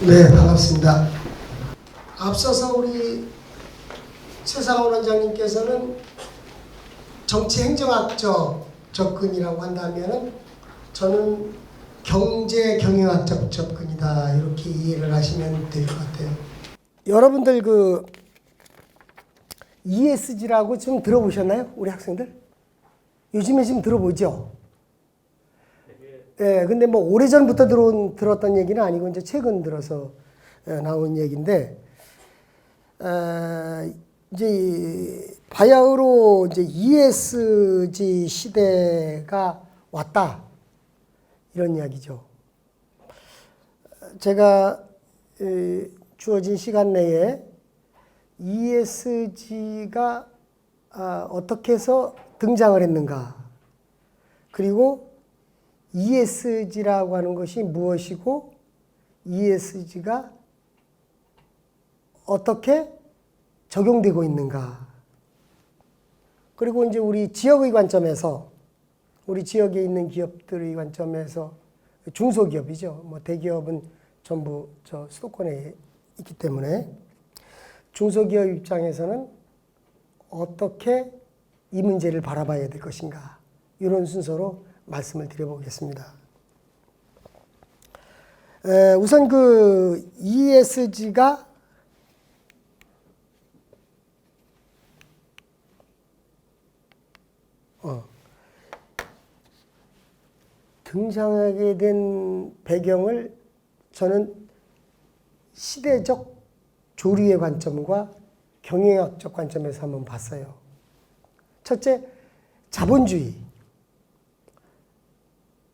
네, 반갑습니다. 앞서서 우리 최상원 원장님께서는 정치행정학적 접근이라고 한다면 저는 경제경영학적 접근이다 이렇게 이해를 하시면 될 것 같아요. 여러분들 그 ESG라고 좀 들어보셨나요? 우리 학생들? 요즘에 지금 들어보죠? 예, 근데 뭐 오래전부터 들었던 얘기는 아니고 이제 최근 들어서 나온 얘기인데, 이제 바야흐로 이제 ESG 시대가 왔다 이런 이야기죠. 제가 주어진 시간 내에 ESG가 어떻게 해서 등장을 했는가, 그리고 ESG라고 하는 것이 무엇이고 ESG가 어떻게 적용되고 있는가, 그리고 이제 우리 지역의 관점에서, 우리 지역에 있는 기업들의 관점에서, 중소기업이죠. 뭐 대기업은 전부 저 수도권에 있기 때문에 중소기업 입장에서는 어떻게 이 문제를 바라봐야 될 것인가, 이런 순서로 말씀을 드려보겠습니다. 우선 그 ESG가 등장하게 된 배경을 저는 시대적 조류의 관점과 경영학적 관점에서 한번 봤어요. 첫째, 자본주의.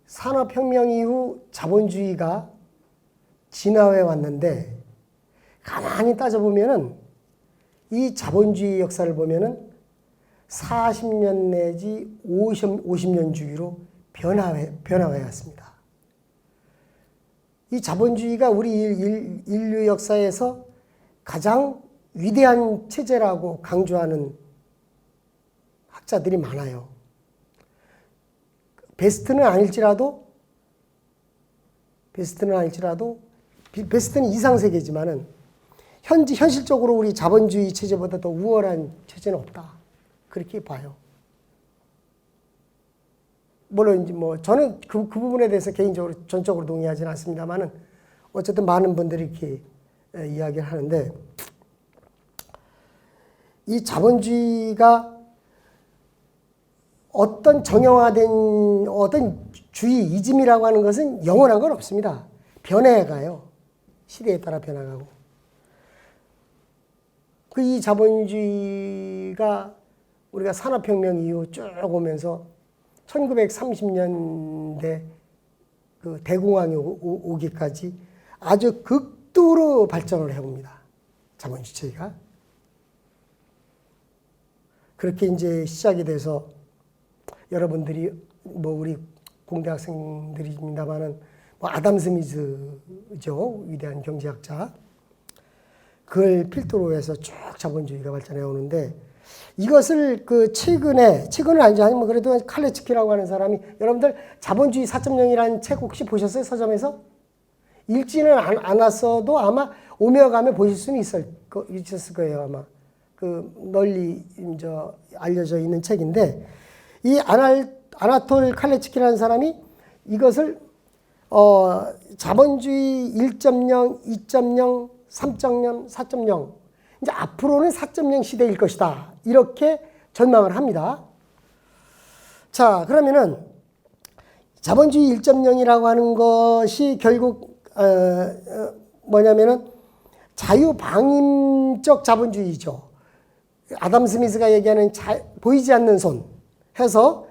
산업혁명 이후 자본주의가 진화해 왔는데, 가만히 따져보면은 이 자본주의 역사를 보면은 40년 내지 50년 주기로 변화해 왔습니다. 이 자본주의가 우리 인류 역사에서 가장 위대한 체제라고 강조하는 학자들이 많아요. 베스트는 아닐지라도 베스트는 이상세계지만은 현실적으로 우리 자본주의 체제보다 더 우월한 체제는 없다, 그렇게 봐요. 물론 이제 뭐 저는 그 부분에 대해서 개인적으로 전적으로 동의하지는 않습니다만은 어쨌든 많은 분들이 이렇게 이야기를 하는데, 이 자본주의가 어떤 정형화된 어떤 주의 이즘이라고 하는 것은 영원한 건 없습니다. 변해가요. 시대에 따라 변해가고. 그 이 자본주의가 우리가 산업혁명 이후 쭉 오면서 1930년대 그 대공황이 오기까지 아주 극도로 발전을 해옵니다. 자본주의가. 그렇게 이제 시작이 돼서 여러분들이 뭐 우리 공대 학생들입니다만은 뭐 아담 스미스죠, 위대한 경제학자. 그걸 필두로 해서 쭉 자본주의가 발전해 오는데, 이것을 그 최근은 아니지, 아니면 그래도 칼레츠키라고 하는 사람이, 여러분들 자본주의 4.0이라는 책 혹시 보셨어요? 서점에서? 읽지는 않았어도 아마 오며 가며 보실 수는 있었을 거예요, 아마. 그 널리 이제 알려져 있는 책인데, 이 아나톨 칼레츠키라는 사람이 이것을 자본주의 1.0, 2.0, 3.0, 4.0, 이제 앞으로는 4.0 시대일 것이다, 이렇게 전망을 합니다. 자, 그러면은 자본주의 1.0이라고 하는 것이 결국 뭐냐면은 자유방임적 자본주의죠. 아담 스미스가 얘기하는 보이지 않는 손 해서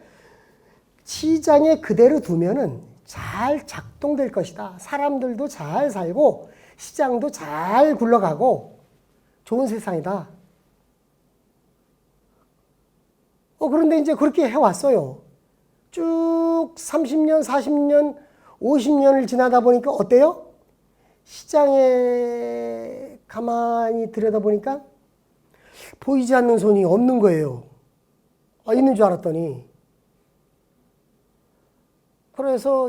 시장에 그대로 두면은 잘 작동될 것이다. 사람들도 잘 살고 시장도 잘 굴러가고 좋은 세상이다. 그런데 이제 그렇게 해왔어요. 쭉 30년, 40년, 50년을 지나다 보니까 어때요? 시장에 가만히 들여다보니까 보이지 않는 손이 없는 거예요. 있는 줄 알았더니. 그래서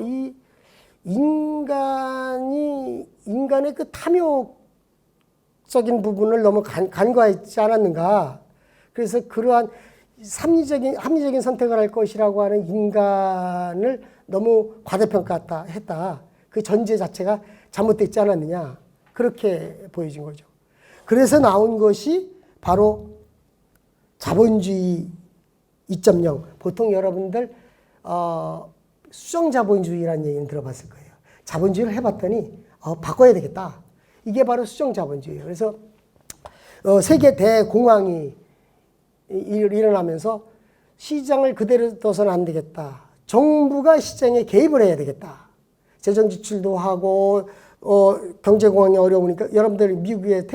인간의 그 탐욕적인 부분을 너무 간과했지 않았는가. 그래서 그러한 합리적인 선택을 할 것이라고 하는 인간을 너무 과대평가했다. 그 전제 자체가 잘못됐지 않았느냐. 그렇게 보여진 거죠. 그래서 나온 것이 바로 자본주의 2.0. 보통 여러분들 수정자본주의라는 얘기는 들어봤을 거예요. 자본주의를 해봤더니 바꿔야 되겠다. 이게 바로 수정자본주의예요. 그래서 세계 대공황이 일어나면서 시장을 그대로 둬서는 안 되겠다. 정부가 시장에 개입을 해야 되겠다. 재정 지출도 하고 경제공황이 어려우니까 여러분들 미국의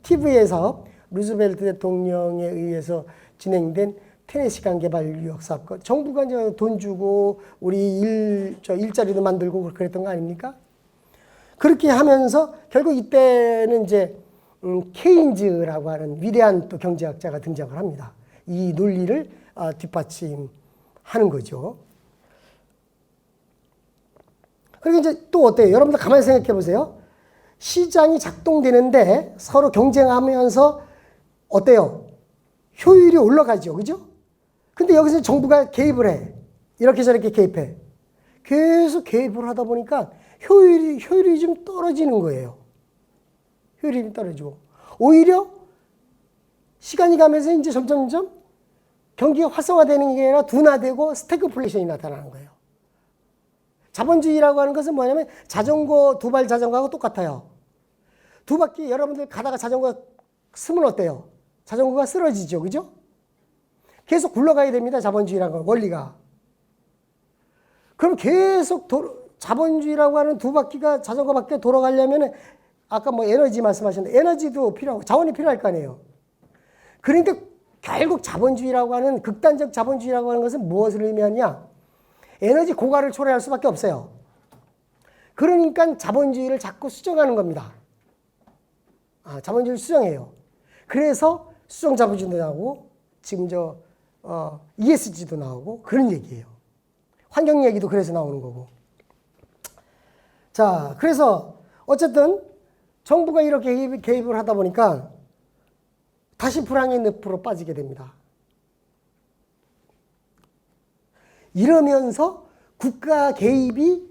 TV에서 루즈벨트 대통령에 의해서 진행된 테네시강 개발 유역 사건, 정부가 이제 돈 주고 우리 일자리도 만들고 그랬던 거 아닙니까? 그렇게 하면서 결국 이때는 이제 케인즈라고 하는 위대한 또 경제학자가 등장을 합니다. 이 논리를 뒷받침하는 거죠. 그리고 이제 또 어때요? 여러분들 가만히 생각해 보세요. 시장이 작동되는데 서로 경쟁하면서 어때요? 효율이 올라가죠. 그죠? 근데 여기서 정부가 개입을 해. 이렇게 저렇게 개입해. 계속 개입을 하다 보니까 효율이 좀 떨어지는 거예요. 효율이 좀 떨어지고. 오히려 시간이 가면서 이제 점점점 경기가 활성화되는 게 아니라 둔화되고 스태그플레이션이 나타나는 거예요. 자본주의라고 하는 것은 뭐냐면 두 발 자전거하고 똑같아요. 두 바퀴 여러분들 가다가 자전거 쓰면 어때요? 자전거가 쓰러지죠. 그죠? 계속 굴러가야 됩니다. 자본주의라는 건 원리가. 그럼 계속 자본주의라고 하는 두 바퀴가 자전거 밖에 돌아가려면 아까 뭐 에너지 말씀하셨는데 에너지도 필요하고 자원이 필요할 거 아니에요. 그러니까 결국 자본주의라고 하는 극단적 자본주의라고 하는 것은 무엇을 의미하냐? 에너지 고갈을 초래할 수밖에 없어요. 그러니까 자본주의를 자꾸 수정하는 겁니다. 자본주의를 수정해요. 그래서 수정 자본주의도 나오고 지금 ESG도 나오고 그런 얘기예요. 환경 얘기도 그래서 나오는 거고. 자, 그래서 어쨌든 정부가 이렇게 개입을 하다 보니까 다시 불황의 늪으로 빠지게 됩니다. 이러면서 국가 개입이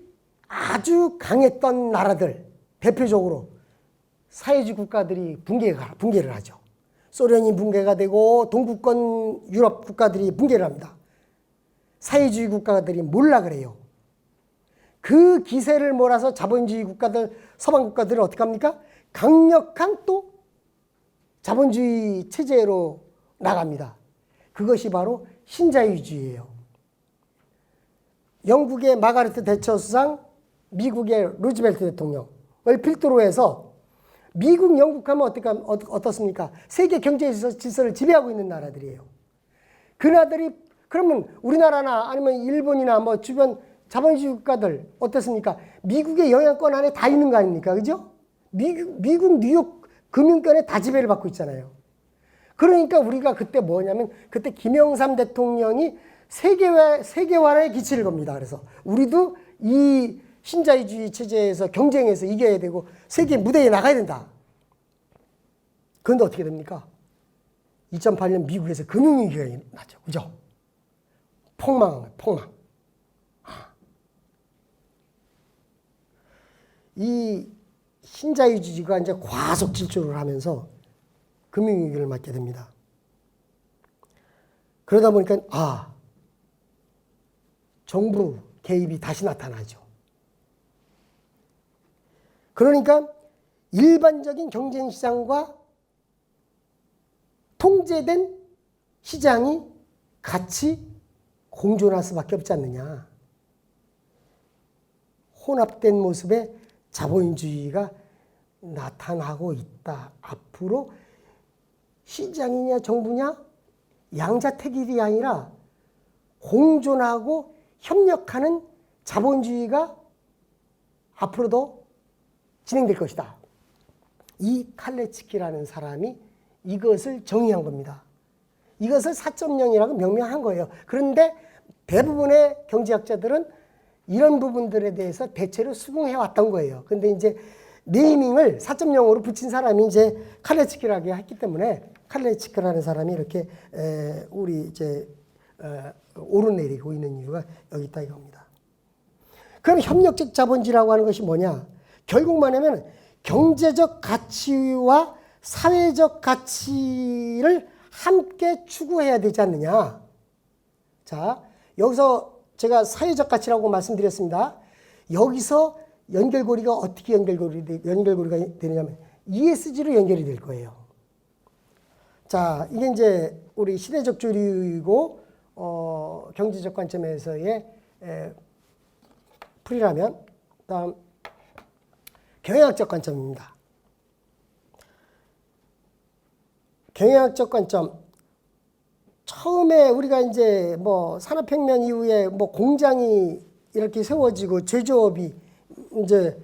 아주 강했던 나라들, 대표적으로 사회주의 국가들이 붕괴를 하죠. 소련이 붕괴가 되고 동구권 유럽 국가들이 붕괴를 합니다. 사회주의 국가들이 몰락을 해요. 그 기세를 몰아서 자본주의 국가들, 서방 국가들은 어떻게 합니까? 강력한 또 자본주의 체제로 나갑니다. 그것이 바로 신자유주의예요. 영국의 마가레트 대처 수상, 미국의 루즈벨트 대통령을 필두로 해서 미국, 영국 하면 어떻습니까? 세계 경제 질서를 지배하고 있는 나라들이에요. 그 나라들이 그러면 우리나라나 아니면 일본이나 뭐 주변 자본주의 국가들 어떻습니까? 미국의 영향권 안에 다 있는 거 아닙니까? 그죠? 미국 뉴욕 금융권에 다 지배를 받고 있잖아요. 그러니까 우리가 그때 뭐냐면 그때 김영삼 대통령이 세계화의 기치를 겁니다. 그래서 우리도 이 신자유주의 체제에서 경쟁해서 이겨야 되고 세계 무대에 나가야 된다. 그런데 어떻게 됩니까? 2008년 미국에서 금융위기가 나죠. 그죠? 폭망. 이 신자유주의가 이제 과속 질주를 하면서 금융위기를 맞게 됩니다. 그러다 보니까 정부 개입이 다시 나타나죠. 그러니까 일반적인 경쟁시장과 통제된 시장이 같이 공존할 수밖에 없지 않느냐. 혼합된 모습의 자본주의가 나타나고 있다. 앞으로 시장이냐 정부냐 양자택일이 아니라 공존하고 협력하는 자본주의가 앞으로도 진행될 것이다. 이 칼레츠키라는 사람이 이것을 정의한 겁니다. 이것을 4.0이라고 명명한 거예요. 그런데 대부분의 경제학자들은 이런 부분들에 대해서 대체로 수긍해 왔던 거예요. 근데 이제 네이밍을 4.0으로 붙인 사람이 이제 칼레츠키라고 했기 때문에 칼레츠키라는 사람이 이렇게 우리 이제 오르내리고 있는 이유가 여기 있다 이겁니다. 그럼 협력적 자본주의라고 하는 것이 뭐냐? 결국 뭐냐면 경제적 가치와 사회적 가치를 함께 추구해야 되지 않느냐. 자, 여기서 제가 사회적 가치라고 말씀드렸습니다. 여기서 연결고리가 어떻게 연결고리가 되느냐면 ESG로 연결이 될 거예요. 자, 이게 이제 우리 시대적 조류이고 경제적 관점에서의 풀이라면 다음 경영학적 관점입니다. 경영학적 관점. 처음에 우리가 이제 뭐 산업혁명 이후에 뭐 공장이 이렇게 세워지고 제조업이 이제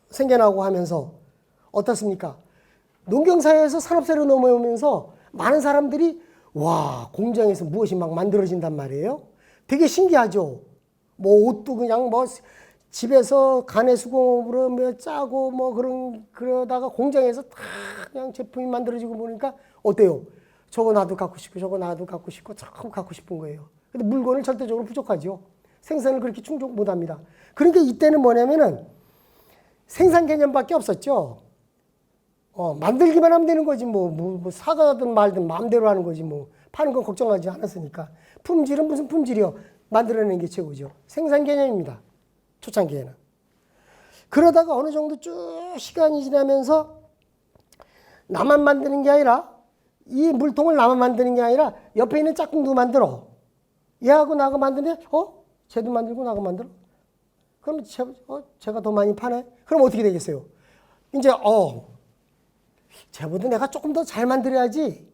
생겨나고 하면서 어떻습니까? 농경사회에서 산업사회로 넘어오면서 많은 사람들이 와, 공장에서 무엇이 막 만들어진단 말이에요. 되게 신기하죠. 뭐 옷도 그냥 뭐 집에서 가내 수공업으로 뭐 짜고 뭐 그러다가 공장에서 다 그냥 제품이 만들어지고 보니까 어때요? 저거 나도 갖고 싶고 저거 나도 갖고 싶고 자꾸 갖고 싶은 거예요. 근데 물건을 절대적으로 부족하죠. 생산을 그렇게 충족 못 합니다. 그러니까 이때는 뭐냐면은 생산 개념밖에 없었죠. 만들기만 하면 되는 거지 뭐 사가든 말든 마음대로 하는 거지 뭐 파는 건 걱정하지 않았으니까. 품질은 무슨 품질이요? 만들어내는 게 최고죠. 생산 개념입니다. 초창기에는. 그러다가 어느 정도 쭉 시간이 지나면서 나만 만드는 게 아니라 이 물통을 나만 만드는 게 아니라 옆에 있는 짝꿍도 만들어. 얘하고 나하고 만드는데 쟤도 만들고 나하고 만들어. 그럼 제가 더 많이 파네. 그럼 어떻게 되겠어요? 이제 쟤보다 내가 조금 더 잘 만들어야지.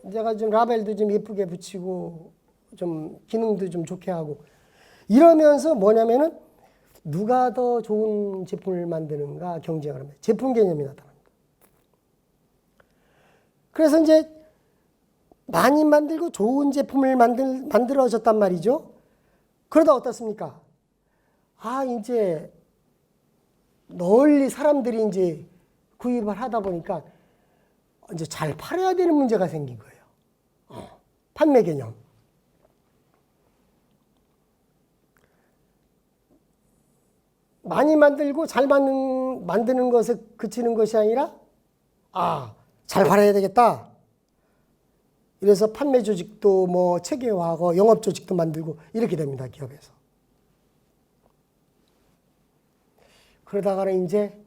내가 좀 라벨도 좀 예쁘게 붙이고 좀 기능도 좀 좋게 하고 이러면서 뭐냐면은 누가 더 좋은 제품을 만드는가 경쟁을 합니다. 제품 개념이 나타납니다. 그래서 이제 많이 만들고 좋은 제품을 만들어졌단 말이죠. 그러다 어떻습니까? 이제 널리 사람들이 이제 구입을 하다 보니까 이제 잘 팔아야 되는 문제가 생긴 거예요. 판매 개념. 많이 만들고 잘 만드는 것에 그치는 것이 아니라 잘 팔아야 되겠다. 이래서 판매 조직도 뭐 체계화하고 영업 조직도 만들고 이렇게 됩니다. 기업에서. 그러다가는 이제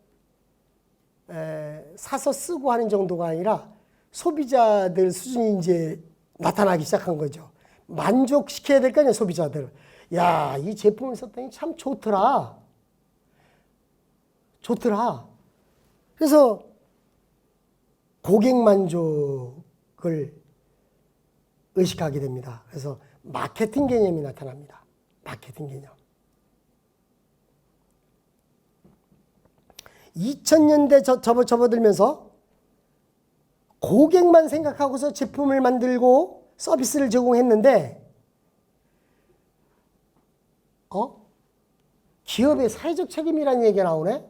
사서 쓰고 하는 정도가 아니라 소비자들 수준이 이제 나타나기 시작한 거죠. 만족시켜야 될 거 아니에요, 소비자들. 야, 이 제품을 썼더니 참 좋더라. 그래서 고객 만족을 의식하게 됩니다. 그래서 마케팅 개념이 나타납니다. 마케팅 개념. 2000년대 접어들면서 고객만 생각하고서 제품을 만들고 서비스를 제공했는데 기업의 사회적 책임이라는 얘기가 나오네.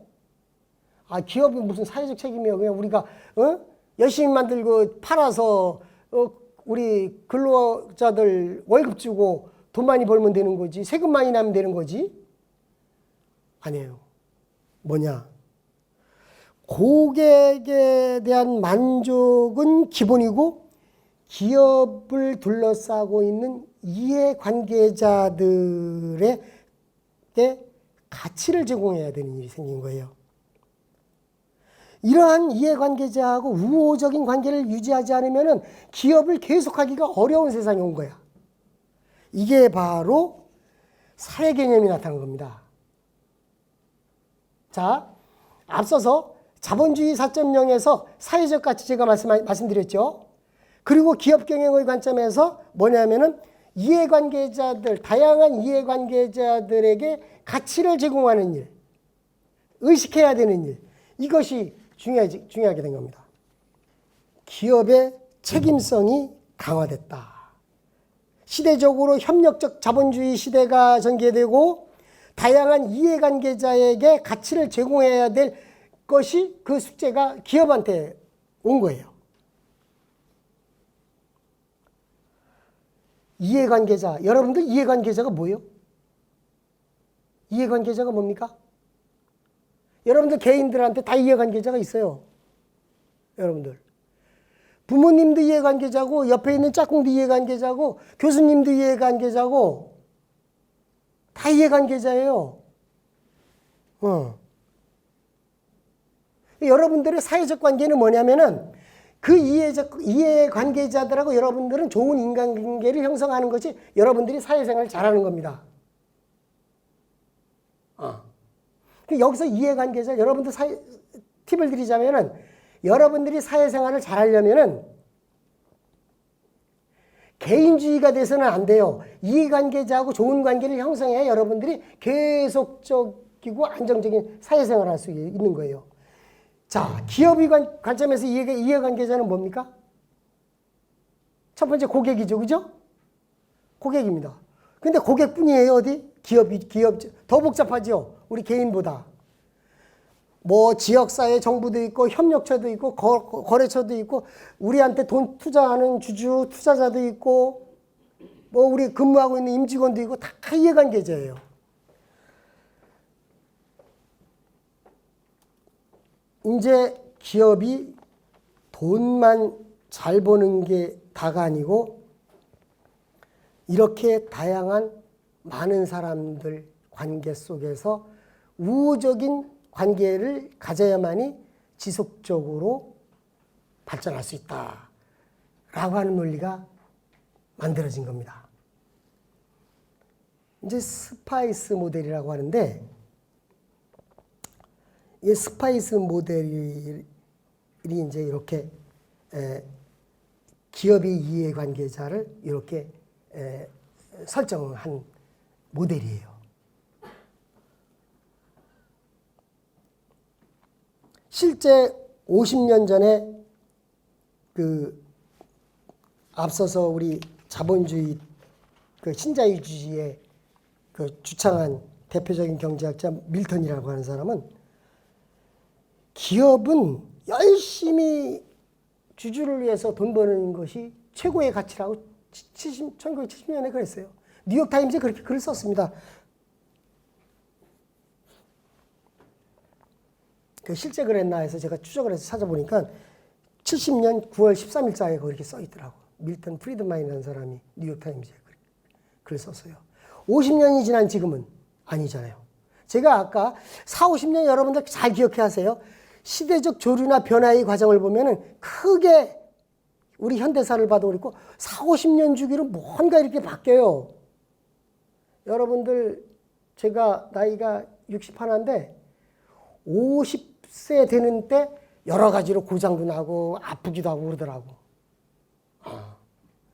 기업이 무슨 사회적 책임이야. 그냥 우리가 열심히 만들고 팔아서 우리 근로자들 월급 주고 돈 많이 벌면 되는 거지. 세금 많이 나면 되는 거지. 아니에요. 뭐냐. 고객에 대한 만족은 기본이고 기업을 둘러싸고 있는 이해관계자들에게 가치를 제공해야 되는 일이 생긴 거예요. 이러한 이해관계자하고 우호적인 관계를 유지하지 않으면 기업을 계속하기가 어려운 세상이 온 거야. 이게 바로 사회 개념이 나타난 겁니다. 자, 앞서서 자본주의 4.0에서 사회적 가치 제가 말씀드렸죠. 그리고 기업 경영의 관점에서 뭐냐면은 이해관계자들, 다양한 이해관계자들에게 가치를 제공하는 일, 의식해야 되는 일, 이것이 중요하게 된 겁니다. 기업의 책임성이 강화됐다. 시대적으로 협력적 자본주의 시대가 전개되고 다양한 이해관계자에게 가치를 제공해야 될 것이 그 숙제가 기업한테 온 거예요. 이해관계자, 여러분들 이해관계자가 뭐예요? 이해관계자가 뭡니까? 여러분들 개인들한테 다 이해관계자가 있어요. 여러분들. 부모님도 이해관계자고 옆에 있는 짝꿍도 이해관계자고 교수님도 이해관계자고 다 이해관계자예요. 여러분들의 사회적 관계는 뭐냐면은 그 이해관계자들하고 여러분들은 좋은 인간관계를 형성하는 것이 여러분들이 사회생활을 잘하는 겁니다. 여기서 이해관계자, 여러분들 팁을 드리자면은 여러분들이 사회생활을 잘하려면은 개인주의가 돼서는 안 돼요. 이해관계자하고 좋은 관계를 형성해야 여러분들이 계속적이고 안정적인 사회생활을 할 수 있는 거예요. 자, 기업의 관점에서 이해관계자는 뭡니까? 첫 번째 고객이죠. 그죠? 고객입니다. 근데 고객뿐이에요. 어디? 기업, 더 복잡하죠. 우리 개인보다. 뭐 지역사회 정부도 있고 협력처도 있고 거래처도 있고 우리한테 돈 투자하는 주주 투자자도 있고 뭐 우리 근무하고 있는 임직원도 있고 다 이해관계자예요. 이제 기업이 돈만 잘 버는 게 다가 아니고 이렇게 다양한 많은 사람들 관계 속에서 우호적인 관계를 가져야만이 지속적으로 발전할 수 있다라고 하는 논리가 만들어진 겁니다. 이제 스파이스 모델이라고 하는데 이 스파이스 모델이 이제 이렇게 기업의 이해관계자를 이렇게 설정한 모델이에요. 실제 50년 전에 그 앞서서 우리 자본주의 그 신자유주의에 그 주창한 대표적인 경제학자 밀턴이라고 하는 사람은 기업은 열심히 주주를 위해서 돈 버는 것이 최고의 가치라고 1970년에 그랬어요. 뉴욕타임즈에 그렇게 글을 썼습니다. 그 실제 그랬나 해서 제가 추적을 해서 찾아보니까 70년 9월 13일자에 그렇게 써 있더라고. 밀턴 프리드만이라는 사람이 뉴욕타임즈에 글을 썼어요. 50년이 지난 지금은 아니잖아요. 제가 아까 40, 50년 여러분들 잘 기억해 하세요. 시대적 조류나 변화의 과정을 보면은 크게 우리 현대사를 봐도 그렇고 40, 50년 주기로 뭔가 이렇게 바뀌어요. 여러분들 제가 나이가 61인데 50세 되는 때 여러 가지로 고장도 나고 아프기도 하고 그러더라고.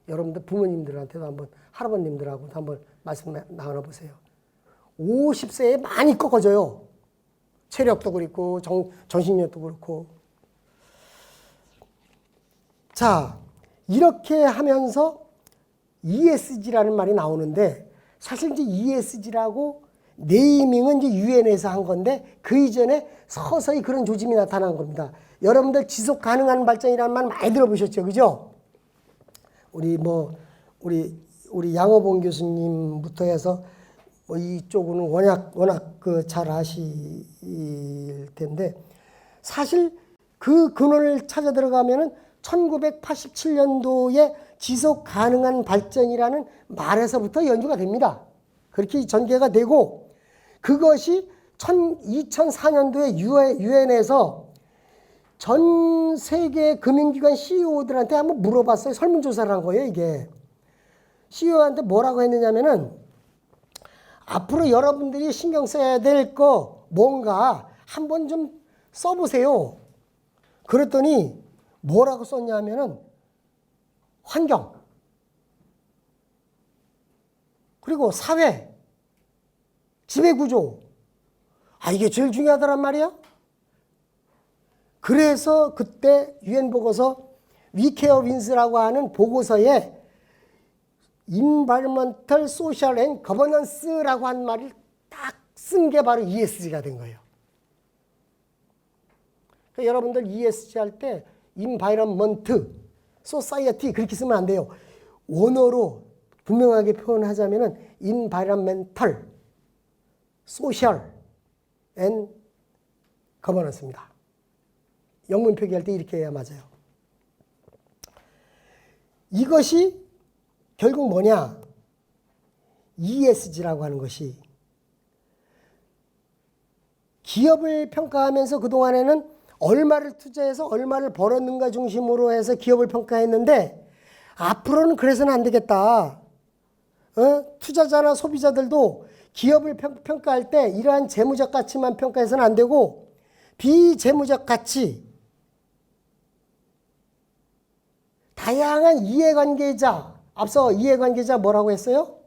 여러분들 부모님들한테도 한번 할아버님들하고도 한번 말씀 나눠보세요. 50세에 많이 꺾어져요. 체력도 그렇고 정신력도 그렇고. 자, 이렇게 하면서 ESG라는 말이 나오는데 사실 이제 ESG라고 네이밍은 이제 유엔에서 한 건데 그 이전에 서서히 그런 조짐이 나타난 겁니다. 여러분들 지속 가능한 발전이라는 말 많이 들어보셨죠, 그죠? 우리 양호봉 교수님부터 해서 뭐 이쪽은 워낙 그 잘 아실 텐데 사실 그 근원을 찾아 들어가면은 1987년도에 지속 가능한 발전이라는 말에서부터 연주가 됩니다. 그렇게 전개가 되고 그것이 2004년도에 유엔에서 전 세계 금융기관 CEO들한테 한번 물어봤어요. 설문조사를 한 거예요, 이게. CEO한테 뭐라고 했느냐면은 앞으로 여러분들이 신경 써야 될 거 뭔가 한번 좀 써보세요. 그랬더니 뭐라고 썼냐면은 환경, 그리고 사회, 지배구조. 이게 제일 중요하다란 말이야. 그래서 그때 유엔 보고서 We Care Wins라고 하는 보고서에 Environmental, Social and Governance라고 한 말을 딱 쓴 게 바로 ESG가 된 거예요. 그러니까 여러분들 ESG 할 때 Environment, Society 그렇게 쓰면 안 돼요. 원어로 분명하게 표현하자면은 Environmental, Social and Governance입니다. 영문 표기할 때 이렇게 해야 맞아요. 이것이 결국 뭐냐? ESG라고 하는 것이 기업을 평가하면서 그동안에는 얼마를 투자해서 얼마를 벌었는가 중심으로 해서 기업을 평가했는데 앞으로는 그래서는 안 되겠다. 투자자나 소비자들도 기업을 평가할 때 이러한 재무적 가치만 평가해서는 안 되고 비재무적 가치, 다양한 이해관계자, 앞서 이해관계자 뭐라고 했어요?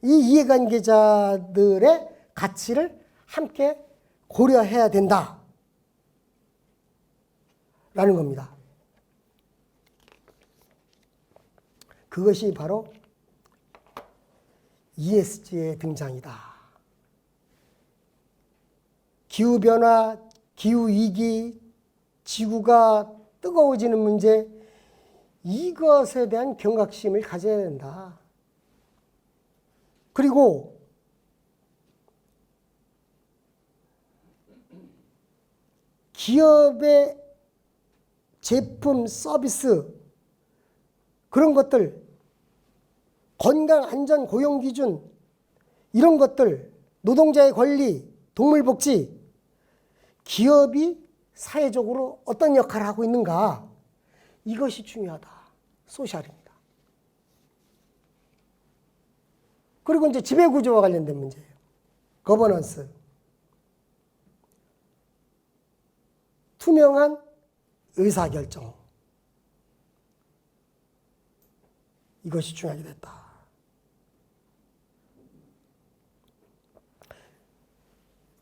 이 이해관계자들의 가치를 함께 고려해야 된다. 라는 겁니다. 그것이 바로 ESG의 등장이다. 기후변화, 기후위기, 지구가 뜨거워지는 문제, 이것에 대한 경각심을 가져야 된다. 그리고 기업의 제품, 서비스, 그런 것들, 건강, 안전, 고용 기준, 이런 것들, 노동자의 권리, 동물 복지, 기업이 사회적으로 어떤 역할을 하고 있는가, 이것이 중요하다. 소셜입니다. 그리고 이제 지배구조와 관련된 문제예요. 거버넌스. 투명한 의사결정. 이것이 중요하게 됐다.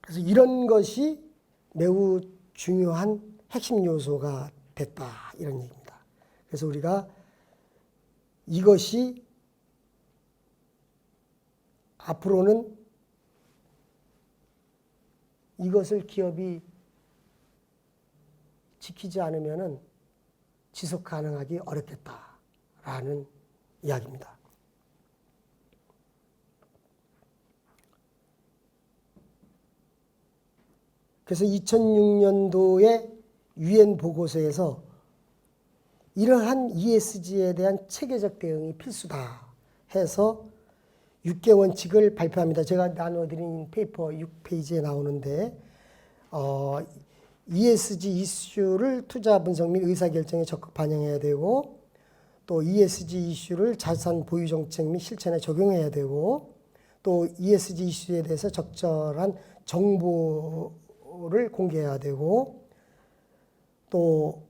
그래서 이런 것이 매우 중요한 핵심 요소가 됐다. 이런 얘기입니다. 그래서 우리가 이것이 앞으로는 이것을 기업이 지키지 않으면 지속 가능하기 어렵겠다라는 이야기입니다. 그래서 2006년도에 유엔 보고서에서 이러한 ESG에 대한 체계적 대응이 필수다 해서 6개 원칙을 발표합니다. 제가 나눠드린 페이퍼 6페이지에 나오는데 ESG 이슈를 투자 분석 및 의사결정에 적극 반영해야 되고, 또 ESG 이슈를 자산 보유 정책 및 실천에 적용해야 되고, 또 ESG 이슈에 대해서 적절한 정보를 공개해야 되고, 또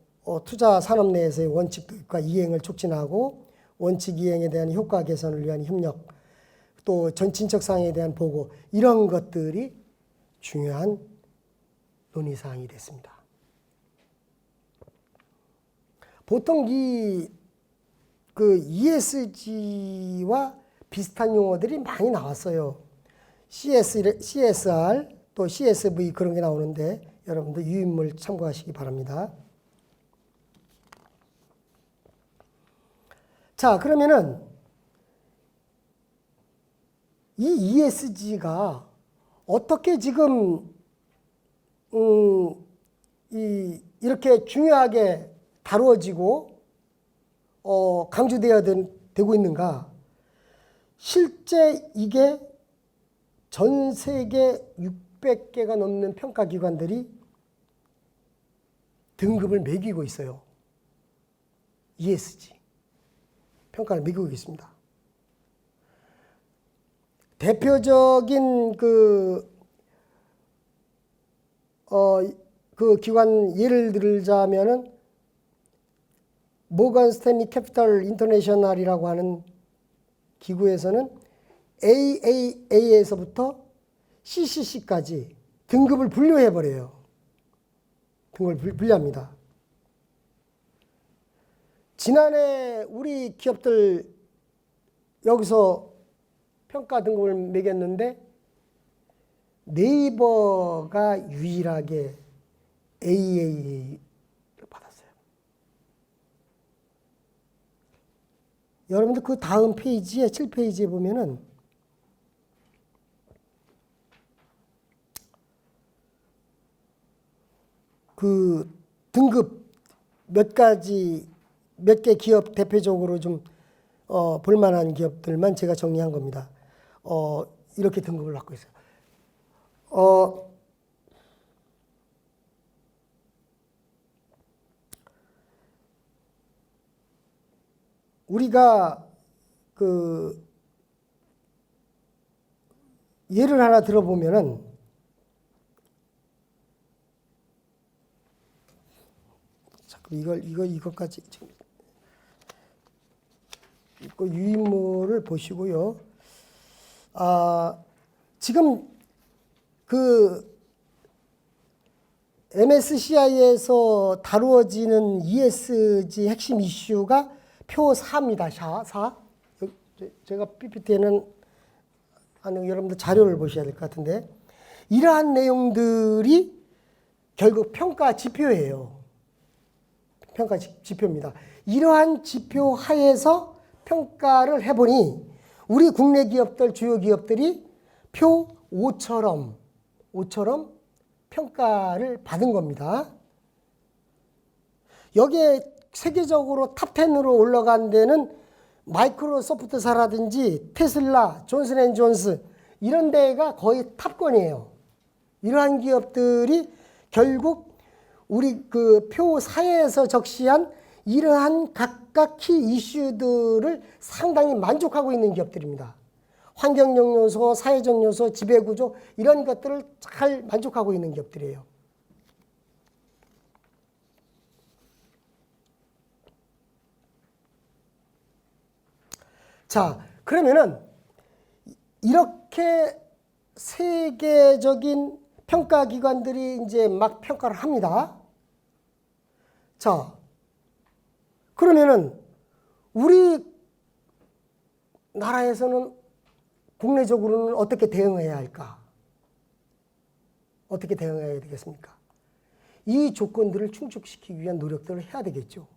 투자 산업 내에서의 원칙 도입과 이행을 촉진하고 원칙 이행에 대한 효과 개선을 위한 협력, 또 전친척 사항에 대한 보고, 이런 것들이 중요한 논의사항이 됐습니다. 보통 ESG와 비슷한 용어들이 많이 나왔어요. CSR, 또 CSV 그런 게 나오는데 여러분들 유인물 참고하시기 바랍니다. 자, 그러면은 이 ESG가 어떻게 지금 이렇게 중요하게 다루어지고 강조되어야 되고 있는가? 실제 이게 전 세계 600개가 넘는 평가기관들이 등급을 매기고 있어요. ESG 평가를 매기고 있습니다. 대표적인 그 기관 예를 들자면은 모건 스탠리 캐피털 인터내셔널이라고 하는 기구에서는 AAA에서부터 CCC까지 등급을 분류해버려요. 등급을 분류합니다. 지난해 우리 기업들 여기서 평가 등급을 매겼는데 네이버가 유일하게 AA를 받았어요. 여러분들 그 다음 페이지에 7페이지에 보면은 그 등급 몇 가지 몇 개 기업 대표적으로 좀 볼만한 기업들만 제가 정리한 겁니다. 이렇게 등급을 받고 있어요. 우리가 그 예를 하나 들어보면은 이것까지 그 유인물을 보시고요. 지금 그 MSCI에서 다루어지는 ESG 핵심 이슈가 표 4입니다. 4. 제가 PPT에는 여러분들 자료를 보셔야 될 것 같은데 이러한 내용들이 결국 평가 지표예요. 평가 지표입니다. 이러한 지표 하에서 평가를 해보니 우리 국내 기업들, 주요 기업들이 표 5처럼 평가를 받은 겁니다. 여기에 세계적으로 탑10으로 올라간 데는 마이크로소프트사라든지 테슬라, 존슨앤존슨 이런 데가 거의 탑권이에요. 이러한 기업들이 결국 우리 그 표 4에서 적시한 이러한 각각 키 이슈들을 상당히 만족하고 있는 기업들입니다. 환경적 요소, 사회적 요소, 지배구조 이런 것들을 잘 만족하고 있는 기업들이에요. 자, 그러면은 이렇게 세계적인 평가 기관들이 이제 막 평가를 합니다. 자, 그러면은 우리 나라에서는 국내적으로는 어떻게 대응해야 할까? 어떻게 대응해야 되겠습니까? 이 조건들을 충족시키기 위한 노력들을 해야 되겠죠.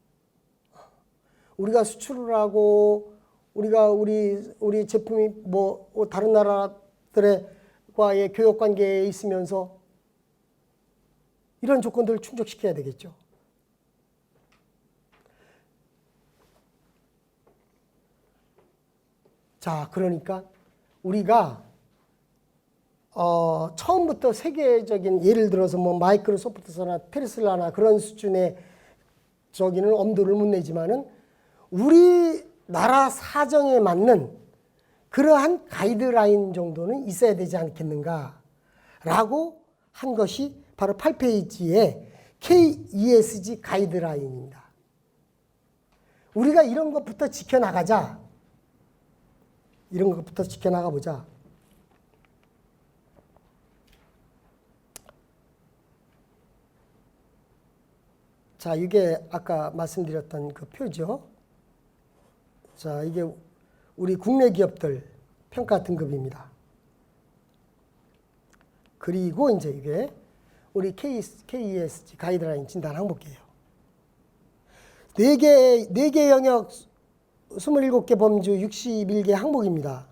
우리가 수출을 하고 우리가 우리 제품이 뭐 다른 나라들과의 교역 관계에 있으면서 이런 조건들을 충족시켜야 되겠죠. 자, 그러니까 우리가 처음부터 세계적인 예를 들어서 뭐 마이크로소프트나 테슬라나 그런 수준의 저기는 엄두를 못 내지만은 우리나라 사정에 맞는 그러한 가이드라인 정도는 있어야 되지 않겠는가라고 한 것이 바로 8페이지의 KESG 가이드라인입니다. 우리가 이런 것부터 지켜나가자. 이런 것부터 지켜나가보자. 자, 이게 아까 말씀드렸던 그 표죠. 자, 이게 우리 국내 기업들 평가 등급입니다. 그리고 이제 이게 우리 KESG 가이드라인 진단 항목이에요. 4개 영역 27개 범주 61개 항목입니다.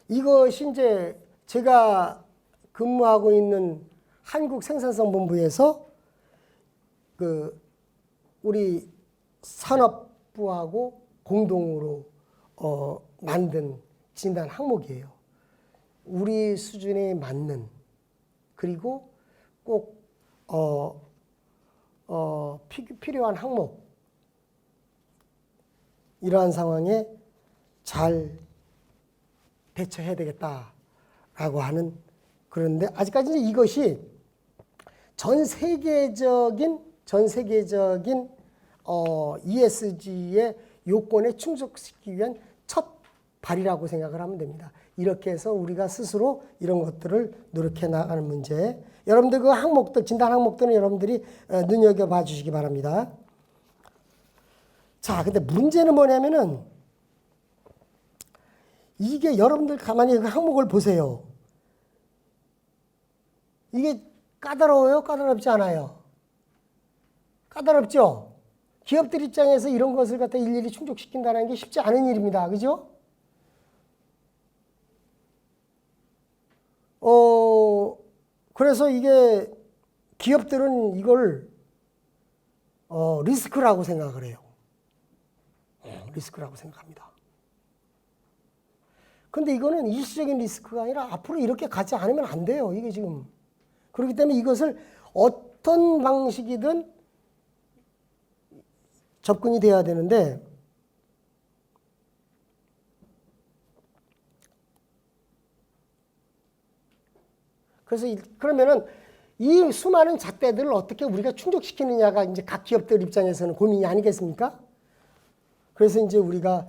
이것이 이제 제가 근무하고 있는 한국생산성본부에서 그 우리 산업부하고 공동으로 만든 진단 항목이에요. 우리 수준에 맞는 그리고 꼭 필요한 항목 이러한 상황에 잘 대처해야 되겠다라고 하는 그런데 아직까지는 이것이 전 세계적인 ESG의 요건에 충족시키기 위한 첫 발이라고 생각을 하면 됩니다. 이렇게 해서 우리가 스스로 이런 것들을 노력해 나가는 문제. 여러분들 그 항목들, 진단 항목들은 여러분들이 눈여겨봐 주시기 바랍니다. 자, 근데 문제는 뭐냐면은 이게 여러분들 가만히 그 항목을 보세요. 이게 까다로워요? 까다롭지 않아요? 까다롭죠? 기업들 입장에서 이런 것을 갖다 일일이 충족시킨다는 게 쉽지 않은 일입니다. 그죠? 그래서 이게 기업들은 이걸 리스크라고 생각을 해요. 리스크라고 생각합니다. 근데 이거는 일시적인 리스크가 아니라 앞으로 이렇게 가지 않으면 안 돼요. 이게 지금. 그렇기 때문에 이것을 어떤 방식이든 접근이 돼야 되는데 그래서 그러면은 이 수많은 잣대들을 어떻게 우리가 충족시키느냐가 이제 각 기업들 입장에서는 고민이 아니겠습니까? 그래서 이제 우리가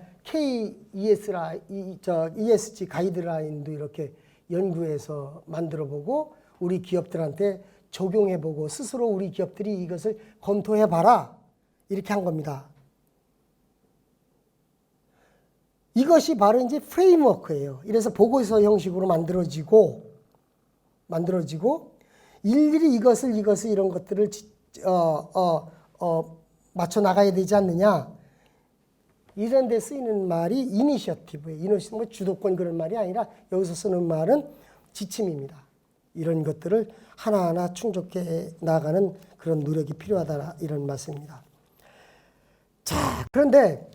ESG 가이드라인도 이렇게 연구해서 만들어보고 우리 기업들한테 적용해보고 스스로 우리 기업들이 이것을 검토해봐라 이렇게 한 겁니다. 이것이 바로 이제 프레임워크예요. 이래서 보고서 형식으로 만들어지고 일일이 이것을 이런 것들을 맞춰 나가야 되지 않느냐. 이런 데 쓰이는 말이 이니셔티브예요. 이니셔티브 뭐 주도권 그런 말이 아니라 여기서 쓰는 말은 지침입니다. 이런 것들을 하나하나 충족해 나가는 그런 노력이 필요하다 이런 말씀입니다. 자, 그런데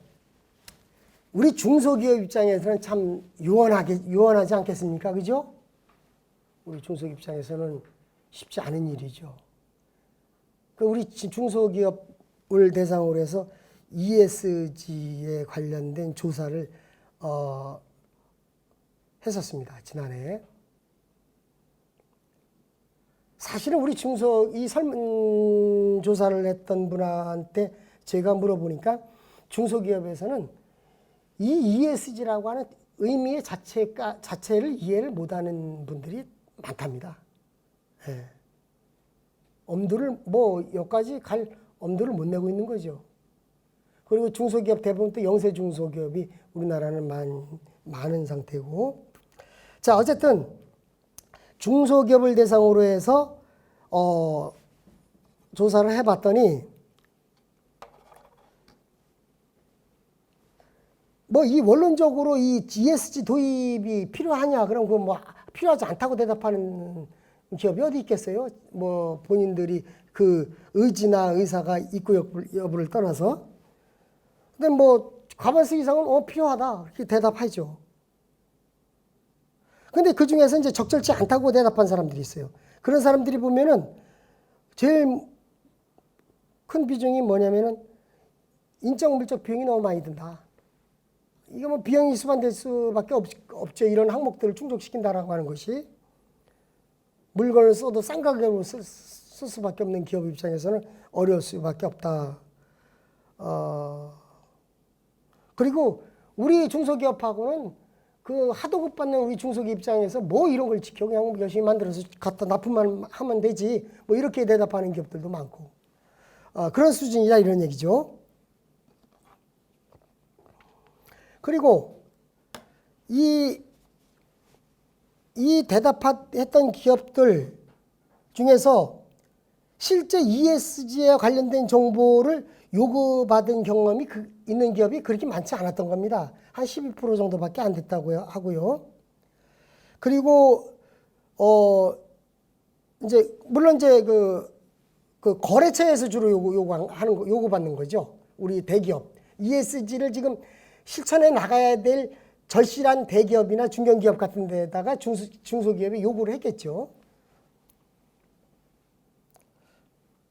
우리 중소기업 입장에서는 참 유연하지 않겠습니까? 그죠? 우리 중소기업 입장에서는 쉽지 않은 일이죠. 우리 중소기업을 대상으로 해서 ESG에 관련된 조사를 했었습니다. 지난해. 사실은 우리 이 설문조사를 했던 분한테 제가 물어보니까 중소기업에서는 이 ESG라고 하는 의미의 자체를 이해를 못하는 분들이 많답니다. 예. 엄두를 여기까지 갈 엄두를 못 내고 있는 거죠. 그리고 중소기업 대부분 또 영세 중소기업이 우리나라는 많은 상태고. 자, 어쨌든 중소기업을 대상으로 해서 조사를 해봤더니 이 원론적으로 이 ESG 도입이 필요하냐? 그럼 필요하지 않다고 대답하는 기업이 어디 있겠어요? 본인들이 그 의지나 의사가 있고 여부를 떠나서. 근데 과반수 이상은 필요하다 이렇게 대답하죠. 근데 그 중에서 이제 적절치 않다고 대답한 사람들이 있어요. 그런 사람들이 보면은 제일 큰 비중이 뭐냐면은 인적 물적 비용이 너무 많이 든다. 이거 비용이 수반될 수밖에 없죠. 이런 항목들을 충족시킨다라고 하는 것이. 물건을 써도 싼 가격으로 쓸 수밖에 없는 기업 입장에서는 어려울 수밖에 없다. 그리고 우리 중소기업하고는 그 하도 급받는 우리 중소기업 입장에서 이런 걸 지켜 그냥 열심히 만들어서 갖다 납품만 하면 되지 이렇게 대답하는 기업들도 많고 그런 수준이다 이런 얘기죠. 그리고 이 대답했던 기업들 중에서 실제 ESG에 관련된 정보를 요구받은 경험이 있는 기업이 그렇게 많지 않았던 겁니다. 한 12% 정도밖에 안 됐다고 하고요. 그리고 물론 그 거래처에서 주로 요구받는 거죠. 우리 대기업 ESG를 지금 실천해 나가야 될 절실한 대기업이나 중견기업 같은 데다가 중소기업이 요구를 했겠죠.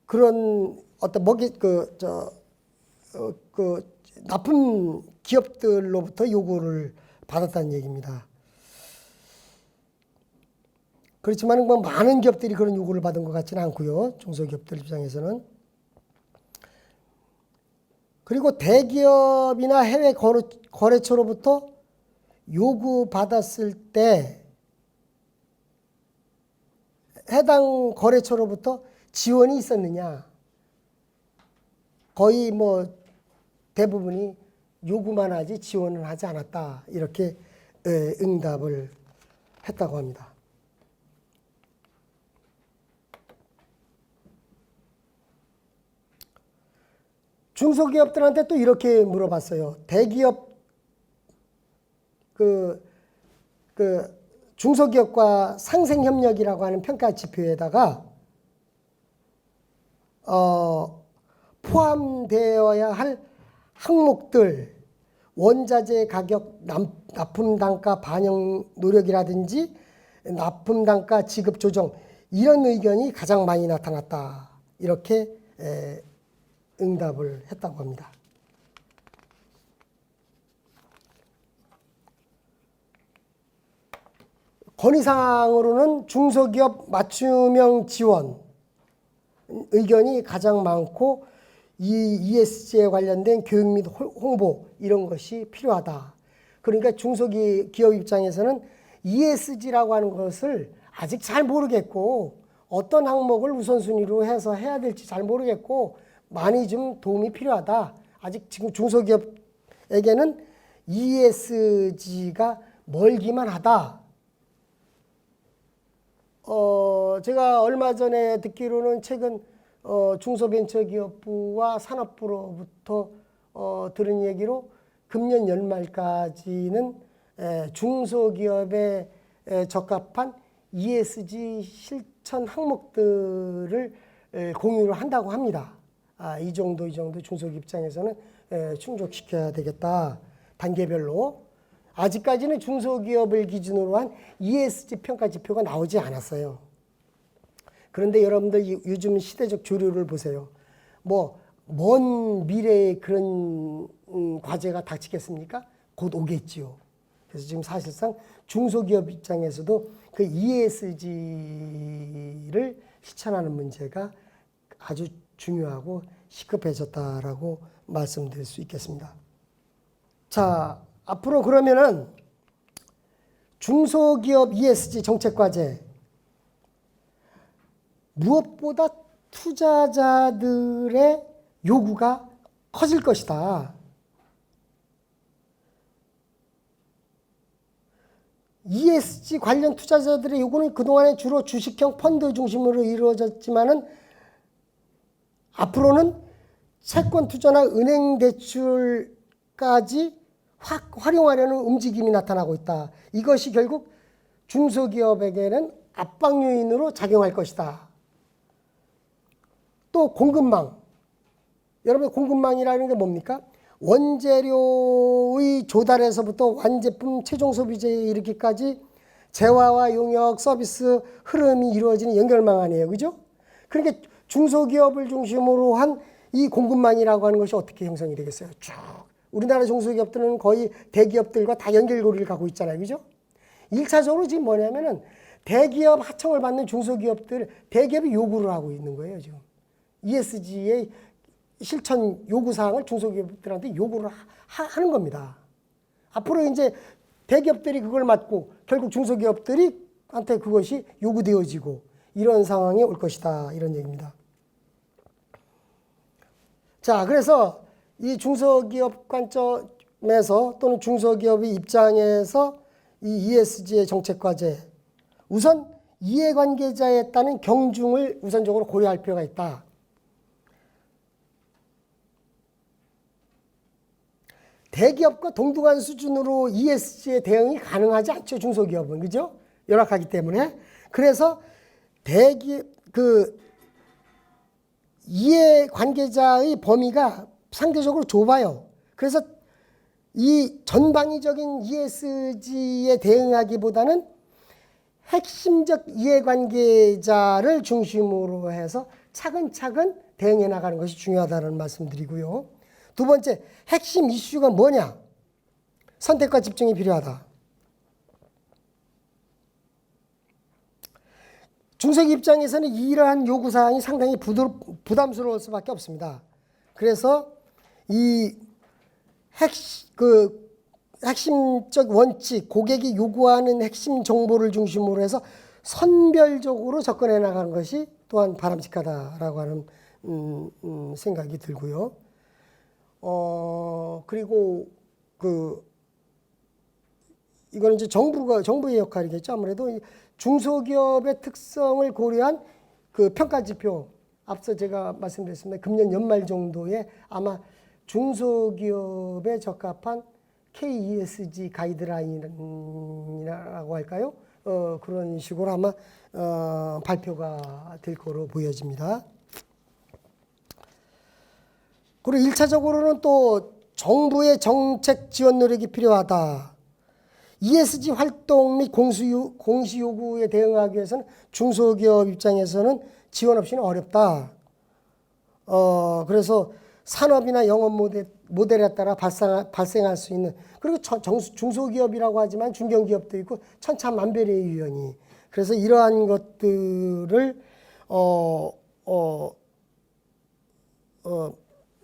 그런 어떤 납품 기업들로부터 요구를 받았다는 얘기입니다. 그렇지만 많은 기업들이 그런 요구를 받은 것 같지는 않고요. 중소기업들 입장에서는. 그리고 대기업이나 해외 거래처로부터 요구받았을 때 해당 거래처로부터 지원이 있었느냐? 거의 뭐 대부분이 요구만 하지 지원은 하지 않았다. 이렇게 응답을 했다고 합니다. 중소기업들한테 또 이렇게 물어봤어요. 대기업 중소기업과 상생협력이라고 하는 평가 지표에다가 포함되어야 할 항목들, 원자재 가격 납품 단가 반영 노력이라든지 납품 단가 지급 조정, 이런 의견이 가장 많이 나타났다. 이렇게 응답을 했다고 합니다. 건의사항으로는 중소기업 맞춤형 지원 의견이 가장 많고, 이 ESG에 관련된 교육 및 홍보 이런 것이 필요하다. 그러니까 중소기업 입장에서는 ESG라고 하는 것을 아직 잘 모르겠고, 어떤 항목을 우선순위로 해서 해야 될지 잘 모르겠고, 많이 좀 도움이 필요하다. 아직 지금 중소기업에게는 ESG가 멀기만 하다. 제가 얼마 전에 듣기로는 최근 중소벤처기업부와 산업부로부터 들은 얘기로 금년 연말까지는 중소기업에 적합한 ESG 실천 항목들을 공유를 한다고 합니다. 이 정도 중소기업 입장에서는 충족시켜야 되겠다. 단계별로. 아직까지는 중소기업을 기준으로 한 ESG 평가 지표가 나오지 않았어요. 그런데 여러분들 요즘 시대적 조류를 보세요. 먼 미래에 그런 과제가 닥치겠습니까? 곧 오겠지요. 그래서 지금 사실상 중소기업 입장에서도 그 ESG를 실천하는 문제가 아주 중요하고 시급해졌다라고 말씀드릴 수 있겠습니다. 자, 앞으로 그러면은 중소기업 ESG 정책과제, 무엇보다 투자자들의 요구가 커질 것이다. ESG 관련 투자자들의 요구는 그동안에 주로 주식형 펀드 중심으로 이루어졌지만은 앞으로는 채권 투자나 은행 대출까지 활용하려는 움직임이 나타나고 있다. 이것이 결국 중소기업에게는 압박 요인으로 작용할 것이다. 또 공급망. 여러분, 공급망이라는 게 뭡니까? 원재료의 조달에서부터 완제품 최종 소비자에 이르기까지 재화와 용역, 서비스 흐름이 이루어지는 연결망 아니에요. 그죠? 그러니까 중소기업을 중심으로 한 이 공급망이라고 하는 것이 어떻게 형성이 되겠어요? 쭉. 우리나라 중소기업들은 거의 대기업들과 다 연결고리를 갖고 있잖아요. 그죠? 1차적으로 지금 뭐냐면은 대기업 하청을 받는 중소기업들, 대기업이 요구를 하고 있는 거예요. 지금. ESG의 실천 요구사항을 중소기업들한테 요구를 하는 겁니다. 앞으로 이제 대기업들이 그걸 맡고 결국 중소기업들한테 그것이 요구되어지고 이런 상황이 올 것이다. 이런 얘기입니다. 자, 그래서 이 중소기업 관점에서 또는 중소기업의 입장에서 이 ESG의 정책과제, 우선 이해관계자에 따른 경중을 우선적으로 고려할 필요가 있다. 대기업과 동등한 수준으로 ESG에 대응이 가능하지 않죠. 중소기업은. 그죠? 열악하기 때문에. 그래서 이해관계자의 범위가 상대적으로 좁아요. 그래서 이 전방위적인 ESG에 대응하기보다는 핵심적 이해관계자를 중심으로 해서 차근차근 대응해 나가는 것이 중요하다는 말씀드리고요. 두 번째, 핵심 이슈가 뭐냐? 선택과 집중이 필요하다. 중소기업 입장에서는 이러한 요구사항이 상당히 부담스러울 수밖에 없습니다. 그래서 이 핵심적 원칙, 고객이 요구하는 핵심 정보를 중심으로 해서 선별적으로 접근해 나가는 것이 또한 바람직하다라고 하는 생각이 들고요. 그리고 이거는 이제 정부의 역할이겠죠. 아무래도 중소기업의 특성을 고려한 그 평가 지표, 앞서 제가 말씀드렸습니다. 금년 연말 정도에 아마 중소기업에 적합한 KESG 가이드라인이라고 할까요? 그런 식으로 아마 발표가 될 거로 보여집니다. 그리고 1차적으로는 또 정부의 정책 지원 노력이 필요하다. ESG 활동 및 공시 요구에 대응하기 위해서는 중소기업 입장에서는 지원 없이는 어렵다. 그래서 산업이나 영업 모델에 따라 발생할 수 있는, 그리고 중소기업이라고 하지만 중견기업도 있고 천차만별의 유형이. 그래서 이러한 것들을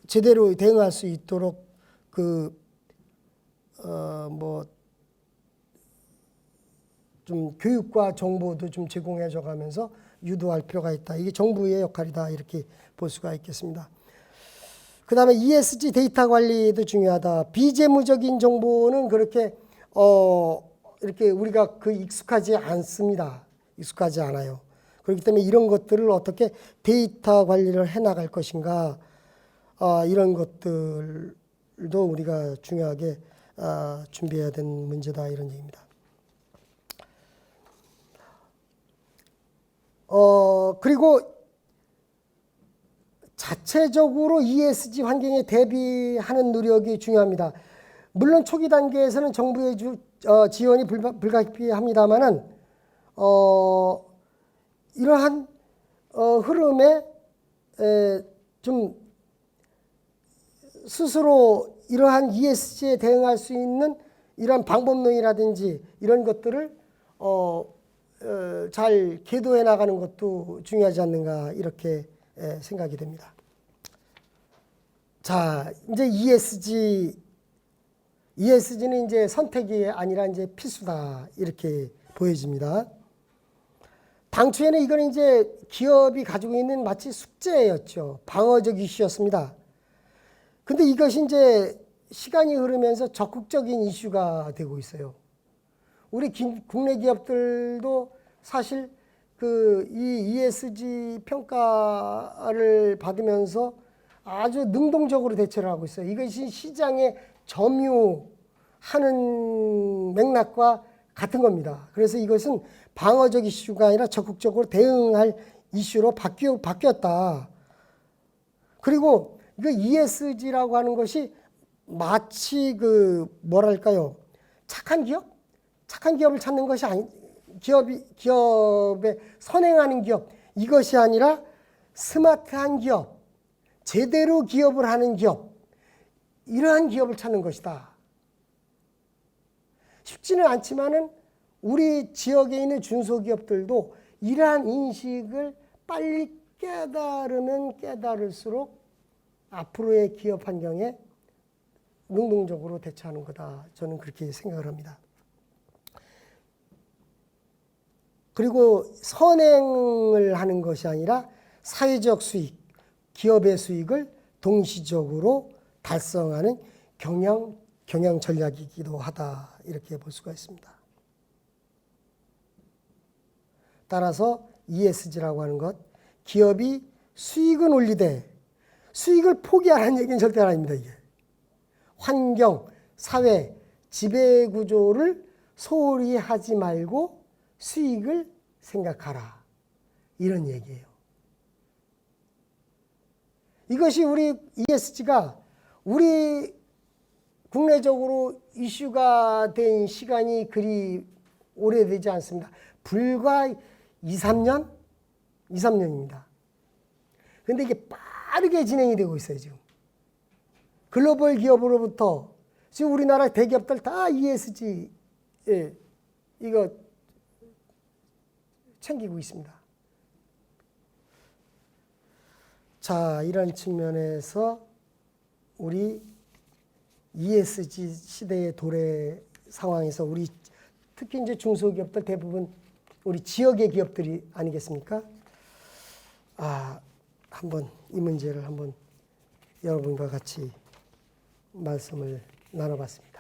제대로 대응할 수 있도록 좀 교육과 정보도 좀 제공해 줘 가면서 유도할 필요가 있다. 이게 정부의 역할이다. 이렇게 볼 수가 있겠습니다. 그 다음에 ESG 데이터 관리도 중요하다. 비재무적인 정보는 그렇게 이렇게 우리가 익숙하지 않습니다. 익숙하지 않아요. 그렇기 때문에 이런 것들을 어떻게 데이터 관리를 해 나갈 것인가, 이런 것들도 우리가 중요하게 준비해야 되는 문제다, 이런 얘기입니다. 그리고 자체적으로 ESG 환경에 대비하는 노력이 중요합니다. 물론 초기 단계에서는 정부의 지원이 불가피합니다만은 이러한 흐름에 좀 스스로 이러한 ESG에 대응할 수 있는 이런 방법론이라든지 이런 것들을 잘 계도해 나가는 것도 중요하지 않는가, 이렇게 생각이 됩니다. 자, 이제 ESG는 이제 선택이 아니라 이제 필수다, 이렇게 보여집니다. 당초에는 이거는 이제 기업이 가지고 있는 마치 숙제였죠. 방어적 이슈였습니다. 근데 이것이 이제 시간이 흐르면서 적극적인 이슈가 되고 있어요. 우리 국내 기업들도 사실 이 ESG 평가를 받으면서 아주 능동적으로 대처를 하고 있어요. 이것이 시장에 점유하는 맥락과 같은 겁니다. 그래서 이것은 방어적 이슈가 아니라 적극적으로 대응할 이슈로 바뀌었다. 그리고 이거 ESG라고 하는 것이 마치 뭐랄까요? 착한 기업을 찾는 것이 기업에 선행하는 기업, 이것이 아니라 스마트한 기업, 제대로 기업을 하는 기업, 이러한 기업을 찾는 것이다. 쉽지는 않지만은 우리 지역에 있는 중소기업들도 이러한 인식을 빨리 깨달으면 깨달을수록 앞으로의 기업 환경에 능동적으로 대처하는 거다. 저는 그렇게 생각을 합니다. 그리고 선행을 하는 것이 아니라 사회적 수익, 기업의 수익을 동시적으로 달성하는 경영 전략이기도 하다, 이렇게 볼 수가 있습니다. 따라서 ESG라고 하는 것, 기업이 수익은 올리되 수익을 포기하라는 얘기는 절대 아닙니다. 이게 환경, 사회, 지배 구조를 소홀히 하지 말고 수익을 생각하라, 이런 얘기예요. 이것이 우리 ESG가 우리 국내적으로 이슈가 된 시간이 그리 오래되지 않습니다. 불과 2, 3년입니다. 그런데 이게 빠르게 진행이 되고 있어요, 지금. 글로벌 기업으로부터 지금 우리나라 대기업들 다 ESG, 이거 챙기고 있습니다. 자, 이런 측면에서 우리 ESG 시대의 도래 상황에서 우리 특히 이제 중소기업들 대부분 우리 지역의 기업들이 아니겠습니까? 한번 이 문제를 한번 여러분과 같이 말씀을 나눠봤습니다.